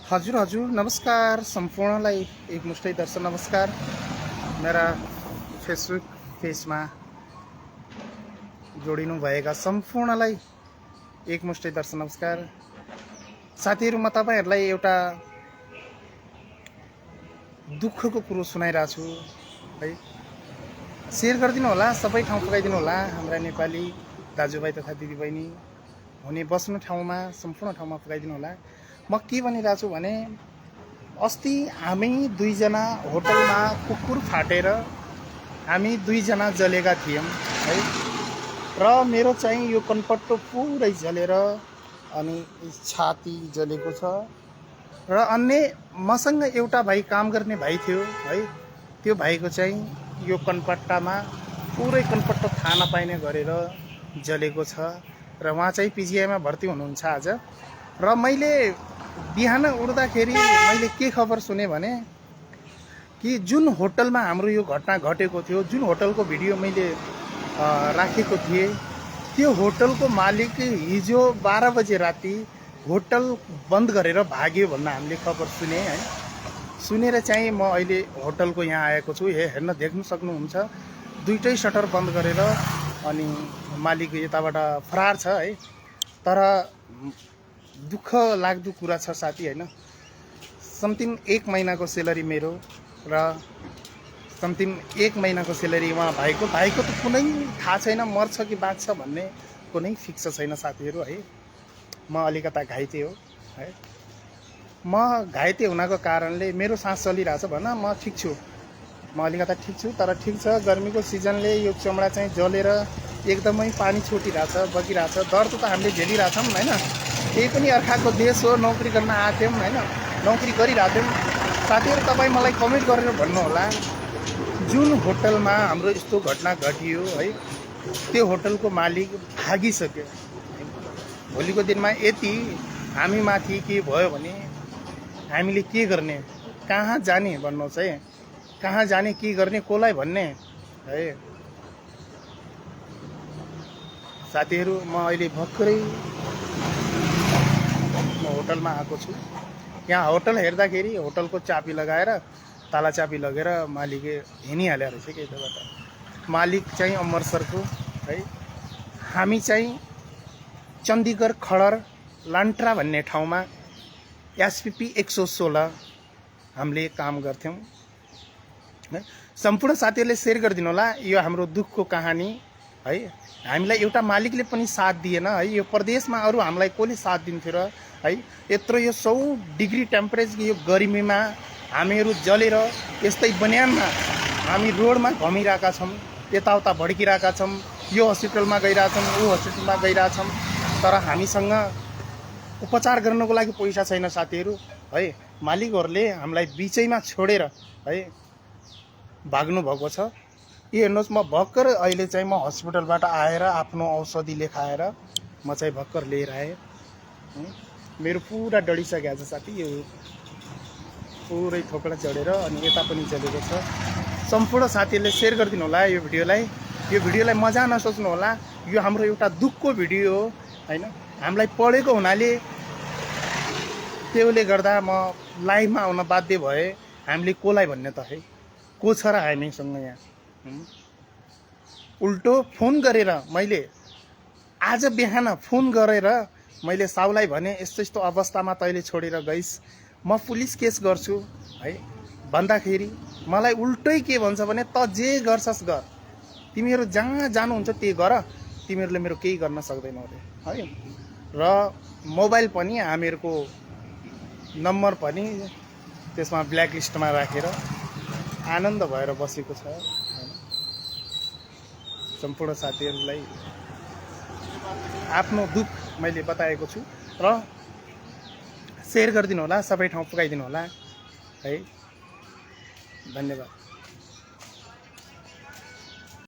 हजुर हजुर नमस्कार सम्पूर्णलाई एकमुष्टै दर्शक नमस्कार। मेरा फेसबुक पेजमा जोडिनु भएका सम्पूर्णलाई एकमुष्टै दर्शक नमस्कार। साथीहरू, म तपाईहरुलाई एउटा दुःखको कुरो सुनाइरहेको छु है। शेयर गरिदिनु होला, सबै ठाउँ पुगाइदिनु होला। हाम्रा नेपाली दाजुभाइ तथा दिदीबहिनी हुने बस्नु ठाउँमा सम्पूर्ण ठाउँमा पुगाइदिनु होला। म के भनिरहेको छु भने, अस्ति हामी दुईजना होटलमा कुकुर फाटेर हामी दुईजना जलेका थियौँ है। र मेरो चाहिँ यो कन्पट्टो पुरै जलेर अनि छाती जलेको छ। र अन्य मसँग एउटा भाइ काम गर्ने भाइ थियो है, त्यो भाइको चाहिँ यो कन्पट्टामा पुरै कन्पट्टो थाहा नपाइने गरेर जलेको छ। र उहाँ चाहिँ पिजिआईमा भर्ती हुनुहुन्छ आज। र मैले बिहान उठ्दाखेरि मैले के खबर सुने भने कि जुन होटलमा हाम्रो यो घटना घटेको थियो, जुन होटलको भिडियो मैले राखेको थिएँ, त्यो होटलको मालिक हिजो 12 बजे राति होटल बन्द गरेर भाग्यो भन्न हामीले खबर सुने है। सुनेर चाहिँ म अहिले होटलको यहाँ आएको छु। हेर्न देख्न सक्नुहुन्छ, दुईटै सटर बन्द गरेर अनि मालिक यताबाट फरार छ है। तर दुःख लाग्दो कुरा छ साथी हैन। समथिङ 1 महिनाको सेलरी मेरो र समथिङ 1 महिनाको सेलरी उहाँ भाइको त कुनै थाहा छैन, मर्छ कि बाँच्छ भन्ने कुनै फिक्स छैन साथीहरू है। म अलिकता घाइते हो है। म घाइते हुनको कारणले मेरो सास चलिरहेछ भन, म ठिक छु, म अलिकता ठिक छु। तर ठिक छ, गर्मीको सिजनले यो चमडा चाहिँ जलेर एकदमै पानी छुटिरहेछ, बगिरहेछ। दर्द त हामीले झेलिरहेछौँ हैन। यही पनि अर्काको देश हो, नौकरी गर्न आएको थियौँ हैन, नौकरी गरिरहेको थियौँ। साथीहरू, तपाईँ मलाई कमेन्ट गरेर भन्नुहोला, जुन होटलमा हाम्रो यस्तो घटना घटियो है, त्यो होटलको मालिक भागिसक्यो। भोलिको दिनमा यति हामी माथि के भयो भने हामीले के गर्ने, कहाँ जाने भन्नुहोस् है। कहाँ जाने, के गर्ने, कसलाई भन्ने है। साथीहरू, म अहिले भर्खरै होटलमा आएको छु। यहाँ होटल हेर्दाखेरि होटलको चाबी लगाएर, ताला चाबी लगेर मालिक हिँडिहाल्यो रहेछ कि यताबाट। मालिक चाहिँ अमरसरको है, हामी चाहिँ चण्डीगढ खडर लान्ट्रा भन्ने ठाउँमा एसपीपी 116 हामीले काम गर्थ्यौँ है। सम्पूर्ण साथीहरूले शेयर गरिदिनु होला यो हाम्रो दुःखको कहानी है। हामीलाई एउटा मालिकले पनि साथ दिएन है। यो प्रदेशमा अरू हामीलाई कसले साथ दिन्थ्यो र है। यत्रो यो 100 डिग्री टेम्परेचर यो गर्मीमा हामीहरू जलेर यस्तै बन्यानमा हामी रोडमा घमिरहेका छौँ, यताउता भड्किरहेका छौँ, यो हस्पिटलमा गइरहेछौँ, ऊ हस्पिटलमा गइरहेछौँ। तर हामीसँग उपचार गर्नको लागि पैसा छैन साथीहरू है। मालिकहरूले हामीलाई बिचैमा छोडेर है भाग्नु भएको छ। यो हेर्नुहोस्, म भर्खर अहिले चाहिँ म हस्पिटलबाट आएर आफ्नो औषधि लेखाएर म चाहिँ भर्खर लिएर आएँ। मेरो पुरा डढिसकेको छ साथी, यो पुरै थोक्ला चढेर अनि यता पनि जलेको छ। सम्पूर्ण साथीहरूले शेयर गरिदिनु होला यो भिडियोलाई। यो भिडियोलाई मजा नसोच्नु होला, यो हाम्रो एउटा दुःखको भिडियो हो हैन। हामीलाई पढेको हुनाले त्यसले गर्दा म लाइभमा आउन बाध्य भए। हामीले कसलाई भन्ने त है, को छ र हामीसँग यहाँ। उल्टो फोन गरेर मैले आज बिहान फोन गरेर मैले साउलाई भने, यस्तो यस्तो अवस्थामा तैँले छोडेर गइस्, म पुलिस केस गर्छु है भन्दाखेरि मलाई उल्टै के भन्छ भने, त जे गर्छस् गर, तिमीहरू जहाँ जानुहुन्छ त्यही गर, तिमीहरूले मेरो केही गर्न सक्दैनौ अरे है। र मोबाइल पनि हामीहरूको नम्बर पनि त्यसमा ब्ल्याकलिस्टमा राखेर आनन्द भएर बसेको छ। सम्पूर्ण साथीहरूलाई आफ्नो दुःख मैले बताएको छु र शेयर गरिदिनु होला, सबै ठाउँ पुगाइदिनु होला है। धन्यवाद।